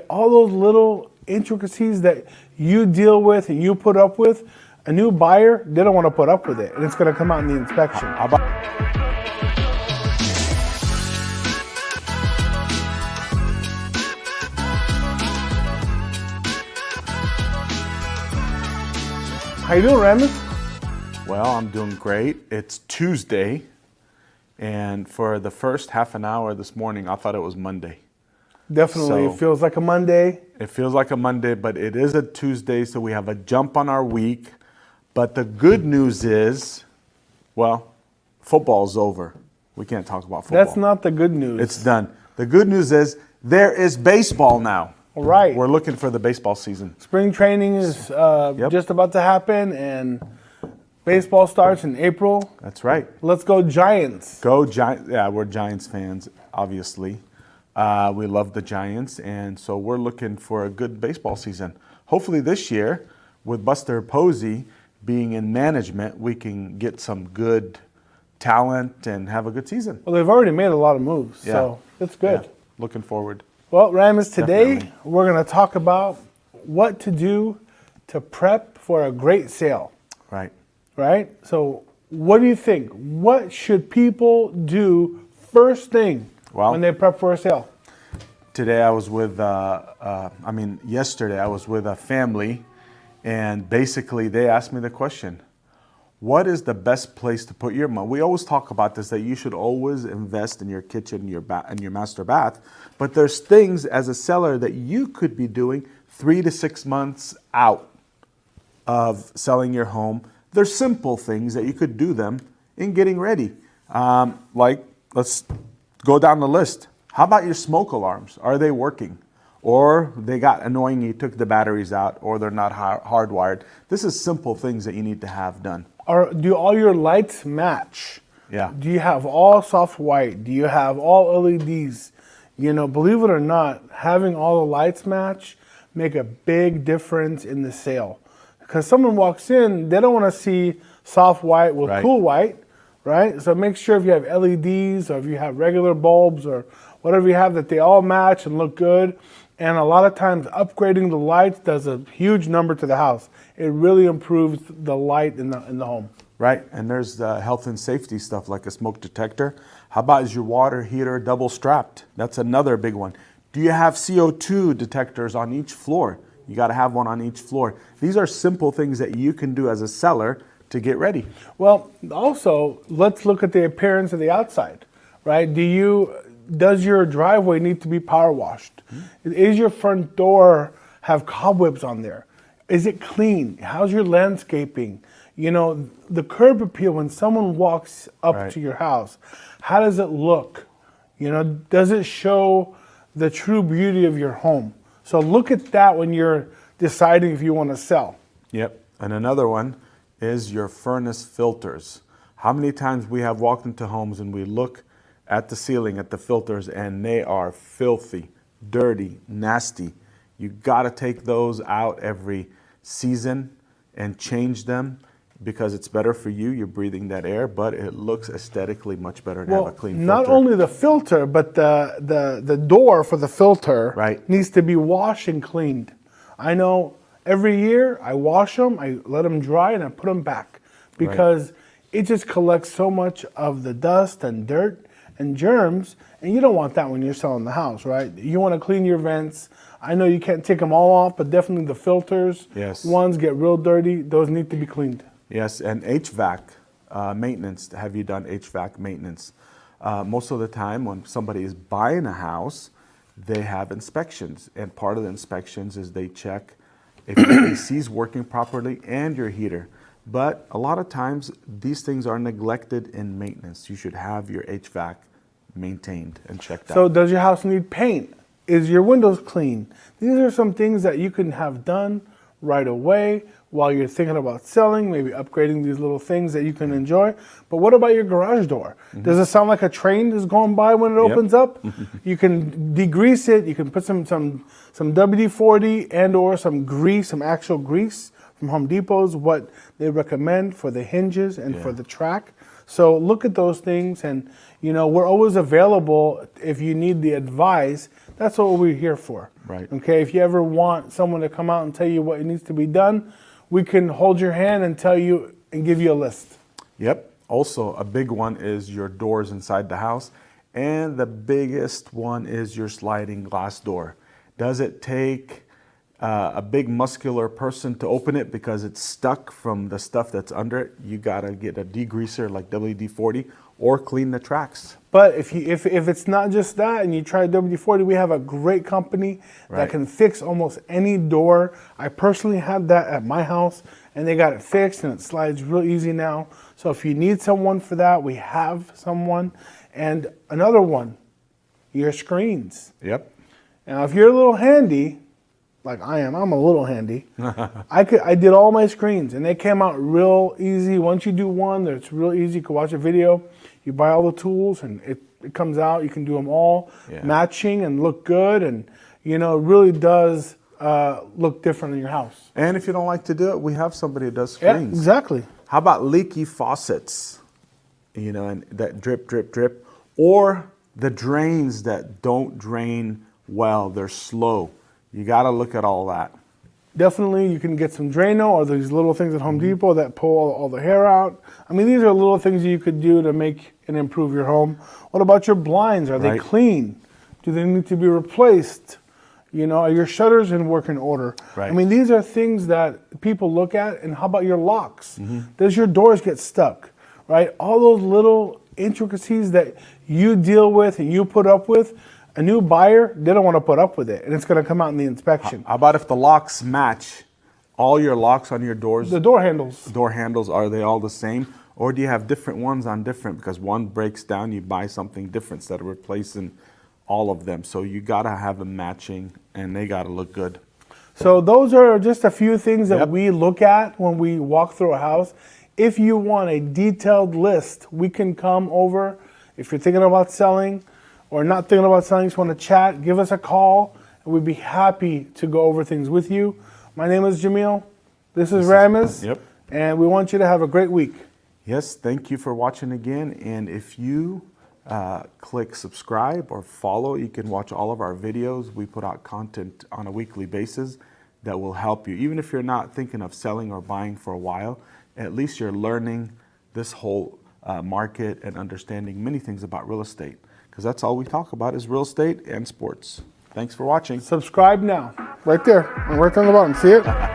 all those little intricacies that you deal with and you put up with, a new buyer, they don't want to put up with it, and it's going to come out in the inspection. How you doing, Ramis? Well, I'm doing great. It's Tuesday, and for the first half an hour this morning, I thought it was Monday. Definitely, it feels like a Monday. It feels like a Monday, but it is a Tuesday, so we have a jump on our week. But the good news is, well, football's over. We can't talk about football. That's not the good news. It's done. The good news is there is baseball now. All right. We're looking for the baseball season. Spring training is just about to happen, and baseball starts in April. That's right. Let's go Giants. Go Giants. Yeah, we're Giants fans, obviously. We love the Giants, and so we're looking for a good baseball season. Hopefully this year, with Buster Posey being in management, we can get some good talent and have a good season. Well, they've already made a lot of moves, so it's good. Yeah. Looking forward. Well, Ramis, today Definitely. we're going to talk about what to do to prep for a great sale. Right. Right? So what do you think? What should people do first thing when they prep for a sale? Today I was with, yesterday I was with a family, and basically they asked me the question, what is the best place to put your money? We always talk about this, that you should always invest in your kitchen, and your master bath. But there's things as a seller that you could be doing 3 to 6 months out of selling your home. There's simple things that you could do them in getting ready. Like, let's go down the list. How about your smoke alarms? Are they working? Or they got annoying, you took the batteries out, or they're not hardwired. This is simple things that you need to have done. Or do all your lights match? Yeah. Do you have all soft white? Do you have all LEDs? You know, believe it or not, having all the lights match make a big difference in the sale. Because someone walks in, they don't want to see soft white with cool white, right? So make sure if you have LEDs or if you have regular bulbs or whatever you have, that they all match and look good. And a lot of times upgrading the lights does a huge number to the house. It really improves the light in the home. Right, and there's the health and safety stuff like a smoke detector. How about is your water heater double strapped? That's another big one. Do you have CO2 detectors on each floor? You got to have one on each floor. These are simple things that you can do as a seller to get ready. Well, also, let's look at the appearance of the outside, right? Does your driveway need to be power washed? Mm-hmm. Is your front door have cobwebs on there? Is it clean? How's your landscaping? You know, the curb appeal, when someone walks up to your house, how does it look? You know, does it show the true beauty of your home? So look at that when you're deciding if you want to sell. Yep. And another one is your furnace filters. How many times we have walked into homes and we look at the ceiling, at the filters, and they are filthy, dirty, nasty. You got to take those out every season and change them because it's better for you. You're breathing that air, but it looks aesthetically much better to have a clean filter. Not only the filter, but the door for the filter needs to be washed and cleaned. I know every year I wash them, I let them dry, and I put them back because it just collects so much of the dust and dirt and germs, and you don't want that when you're selling the house, right? You want to clean your vents. I know you can't take them all off, but definitely the filters, ones get real dirty, those need to be cleaned. Yes, and HVAC maintenance. Have you done HVAC maintenance? Most of the time when somebody is buying a house, they have inspections, and part of the inspections is they check if your AC is working properly and your heater. But a lot of times these things are neglected in maintenance. You should have your HVAC maintained and checked out. So does your house need paint? Is your windows clean? These are some things that you can have done right away while you're thinking about selling, maybe upgrading these little things that you can enjoy. But what about your garage door? Mm-hmm. Does it sound like a train is going by when it opens up? You can degrease it. You can put some WD-40 and or some grease, some actual grease from Home Depot's what they recommend for the hinges and for the track. So look at those things, and you know, we're always available if you need the advice That's what we're here for. Right. Okay, if you ever want someone to come out and tell you what needs to be done, we can hold your hand and tell you and give you a list. Yep. Also, a big one is your doors inside the house. And the biggest one is your sliding glass door. Does it take a big muscular person to open it because it's stuck from the stuff that's under it? You gotta get a degreaser like WD-40 or clean the tracks. But if it's not just that and you try WD-40, we have a great company that Right. can fix almost any door. I personally had that at my house and they got it fixed and it slides real easy now. So if you need someone for that, we have someone. And another one, your screens. Yep. Now if you're a little handy, like I am, I'm a little handy. I did all my screens and they came out real easy. Once you do one, it's real easy. You can watch a video, you buy all the tools and it comes out. You can do them all matching and look good. And you know, it really does look different in your house. And if you don't like to do it, we have somebody who does Yeah, screens. exactly. How about leaky faucets? You know, and that drip, drip, drip. Or the drains that don't drain well, they're slow. You got to look at all that. Definitely, you can get some Drano or these little things at Home Depot that pull all the hair out. I mean, these are little things you could do to make and improve your home. What about your blinds? Are they Right. clean? Do they need to be replaced? You know, are your shutters in working order? Right. I mean, these are things that people look at. And how about your locks? Does your doors get stuck? Right? All those little intricacies that you deal with and you put up with, a new buyer, they don't want to put up with it. And it's going to come out in the inspection. How about if the locks match? All your locks on your doors, The door handles. door handles, are they all the same? Or do you have different ones on different? Because one breaks down, you buy something different instead of replacing all of them. So you got to have them matching and they got to look good. So those are just a few things that Yep. we look at when we walk through a house. If you want a detailed list, we can come over. If you're thinking about selling or not thinking about selling, just want to chat, give us a call, and we'd be happy to go over things with you. My name is Jamil. This is Ramez. Yep. And we want you to have a great week. Yes, thank you for watching again. And if you click subscribe or follow, you can watch all of our videos. We put out content on a weekly basis that will help you. Even if you're not thinking of selling or buying for a while, at least you're learning this whole market and understanding many things about real estate. Because that's all we talk about is real estate and sports. Thanks for watching. Subscribe now. Right there. Right there on the bottom. See it?